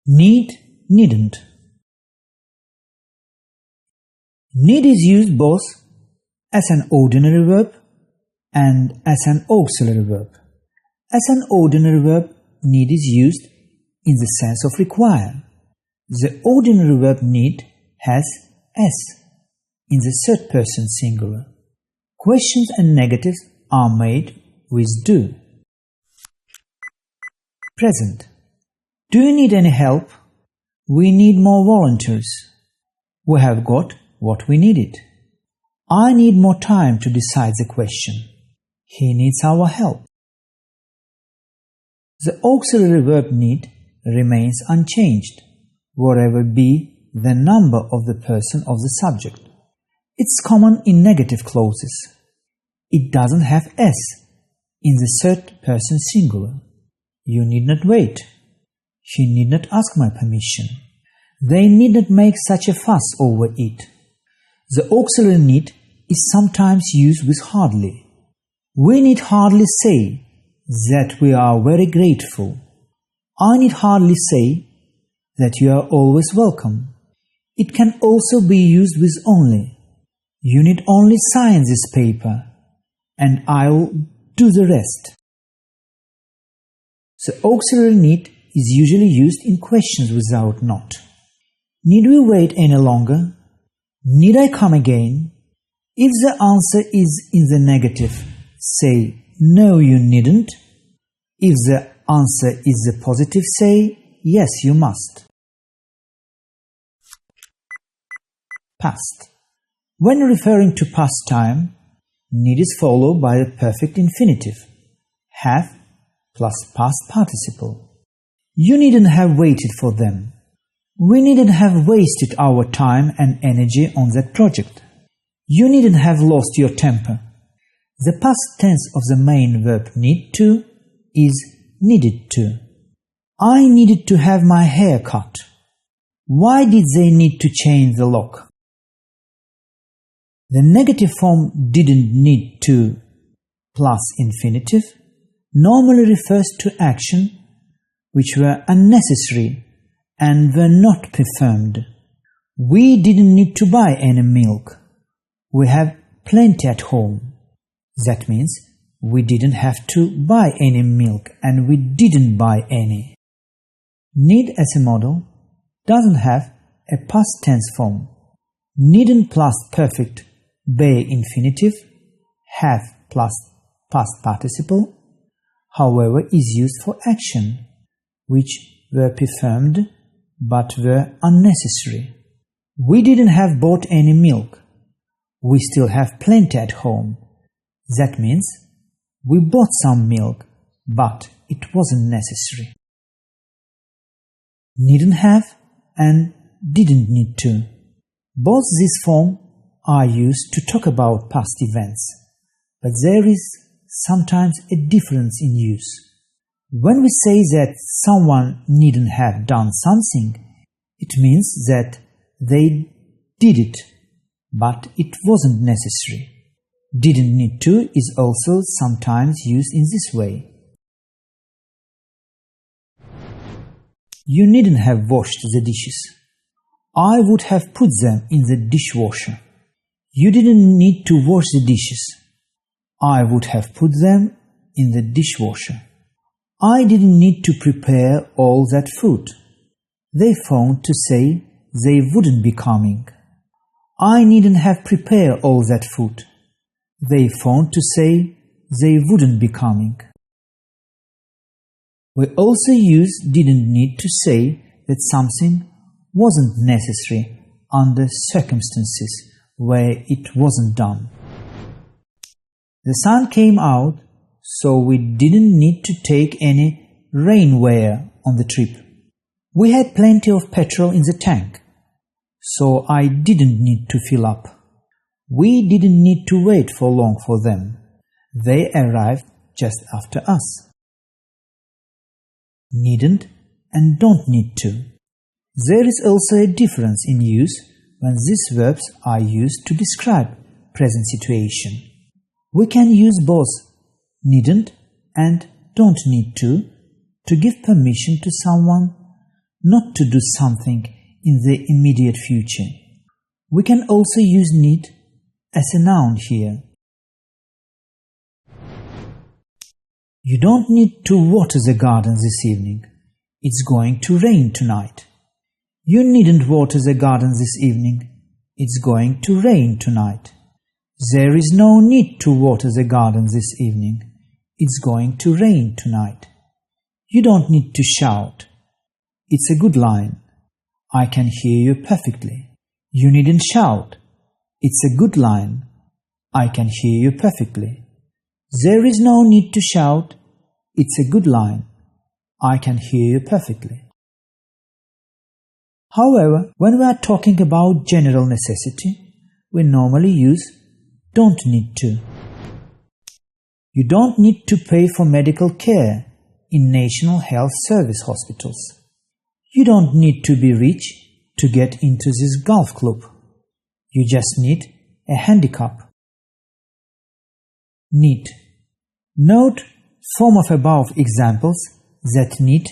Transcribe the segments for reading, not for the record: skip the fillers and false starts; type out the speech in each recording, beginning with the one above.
Need, needn't. Need is used both as an ordinary verb and as an auxiliary verb. As an ordinary verb, need is used in the sense of require. The ordinary verb need has s in the third person singular. Questions and negatives are made with do. Present. Do you need any help? We need more volunteers. We have got what we needed. I need more time to decide the question. He needs our help. The auxiliary verb need remains unchanged, whatever be the number of the person of the subject. It's common in negative clauses. It doesn't have s in the third person singular. You need not wait. He need not ask my permission. They need not make such a fuss over it. The auxiliary need is sometimes used with hardly. We need hardly say that we are very grateful. I need hardly say that you are always welcome. It can also be used with only. You need only sign this paper, and I will do the rest. The auxiliary need is usually used in questions without not. Need we wait any longer? Need I come again? If the answer is in the negative, say no, you needn't. If the answer is the positive, say yes, you must. Past. When referring to past time, need is followed by the perfect infinitive, have plus past participle. You needn't have waited for them. We needn't have wasted our time and energy on that project. You needn't have lost your temper. The past tense of the main verb need to is needed to. I needed to have my hair cut. Why did they need to change the lock? The negative form didn't need to plus infinitive normally refers to action which were unnecessary and were not performed. We didn't need to buy any milk. We have plenty at home. That means we didn't have to buy any milk and we didn't buy any. Need as a model doesn't have a past tense form. Needn't plus perfect be infinitive, have plus past participle, however, is used for action which were performed but were unnecessary. We didn't have bought any milk. We still have plenty at home. That means we bought some milk, but it wasn't necessary. Needn't have and didn't need to. Both these forms are used to talk about past events, but there is sometimes a difference in use. When we say that someone needn't have done something, it means that they did it, but it wasn't necessary. Didn't need to is also sometimes used in this way. You needn't have washed the dishes. I would have put them in the dishwasher. You didn't need to wash the dishes. I would have put them in the dishwasher. I didn't need to prepare all that food. They phoned to say they wouldn't be coming. I needn't have prepared all that food. They phoned to say they wouldn't be coming. We also use didn't need to say that something wasn't necessary under circumstances where it wasn't done. The sun came out, so we didn't need to take any rainwear on the trip. We had plenty of petrol in the tank, so I didn't need to fill up. We didn't need to wait for long for them. They arrived just after us. Needn't and don't need to. There is also a difference in use when these verbs are used to describe present situation. We can use both needn't and don't need to give permission to someone not to do something in the immediate future. We can also use need as a noun here. You don't need to water the garden this evening. It's going to rain tonight. You needn't water the garden this evening. It's going to rain tonight. There is no need to water the garden this evening. It's going to rain tonight. You don't need to shout. It's a good line. I can hear you perfectly. You needn't shout. It's a good line. I can hear you perfectly. There is no need to shout. It's a good line. I can hear you perfectly. However, when we are talking about general necessity, we normally use don't need to. You don't need to pay for medical care in National Health Service hospitals. You don't need to be rich to get into this golf club. You just need a handicap. Need. Note form of above examples that need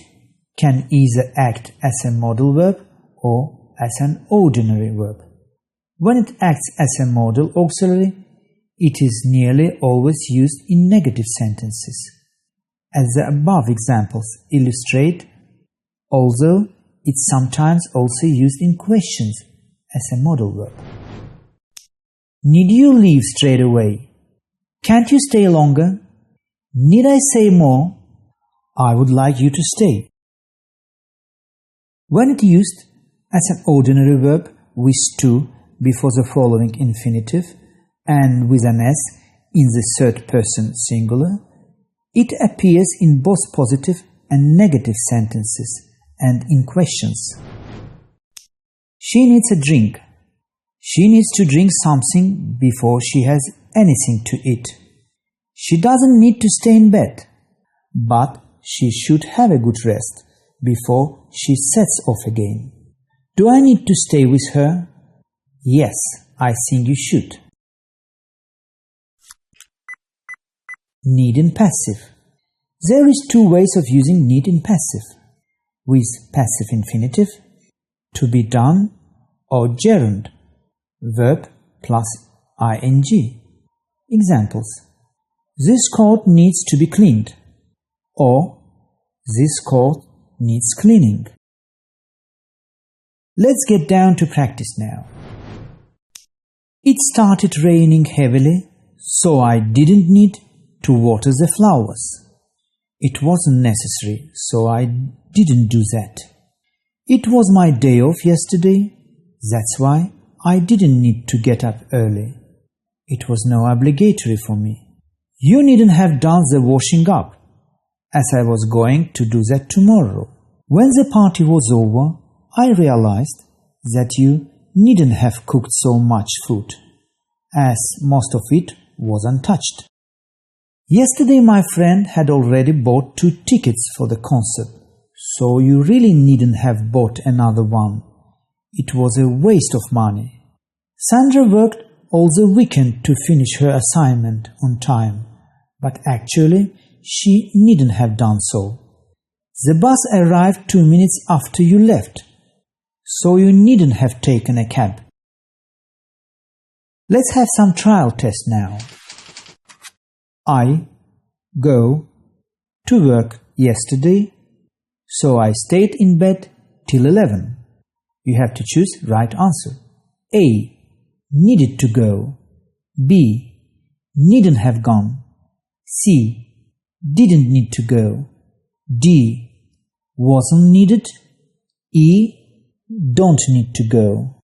can either act as a modal verb or as an ordinary verb. When it acts as a modal auxiliary, it is nearly always used in negative sentences, as the above examples illustrate, although it's sometimes also used in questions as a modal verb. Need you leave straight away? Can't you stay longer? Need I say more? I would like you to stay. When it used as an ordinary verb with to before the following infinitive and with an s in the third person singular, it appears in both positive and negative sentences and in questions. She needs a drink. She needs to drink something before she has anything to eat. She doesn't need to stay in bed, but she should have a good rest before she sets off again. Do I need to stay with her? Yes, I think you should. Need in passive. There is two ways of using need in passive, with passive infinitive, to be done, or gerund, verb plus ing. Examples: this coat needs to be cleaned, or this coat needs cleaning. Let's get down to practice now. It started raining heavily, so I didn't need to water the flowers. It wasn't necessary, so I didn't do that. It was my day off yesterday, that's why I didn't need to get up early. It was no obligatory for me. You needn't have done the washing up, as I was going to do that tomorrow. When the party was over, I realized that you needn't have cooked so much food, as most of it was untouched. Yesterday my friend had already bought 2 tickets for the concert, so you really needn't have bought another one. It was a waste of money. Sandra worked all the weekend to finish her assignment on time, but actually she needn't have done so. The bus arrived 2 minutes after you left, so you needn't have taken a cab. Let's have some trial tests now. I go to work yesterday, so I stayed in bed till 11. You have to choose right answer. A. Needed to go. B. Needn't have gone. C. Didn't need to go. D. Wasn't needed. E. Don't need to go.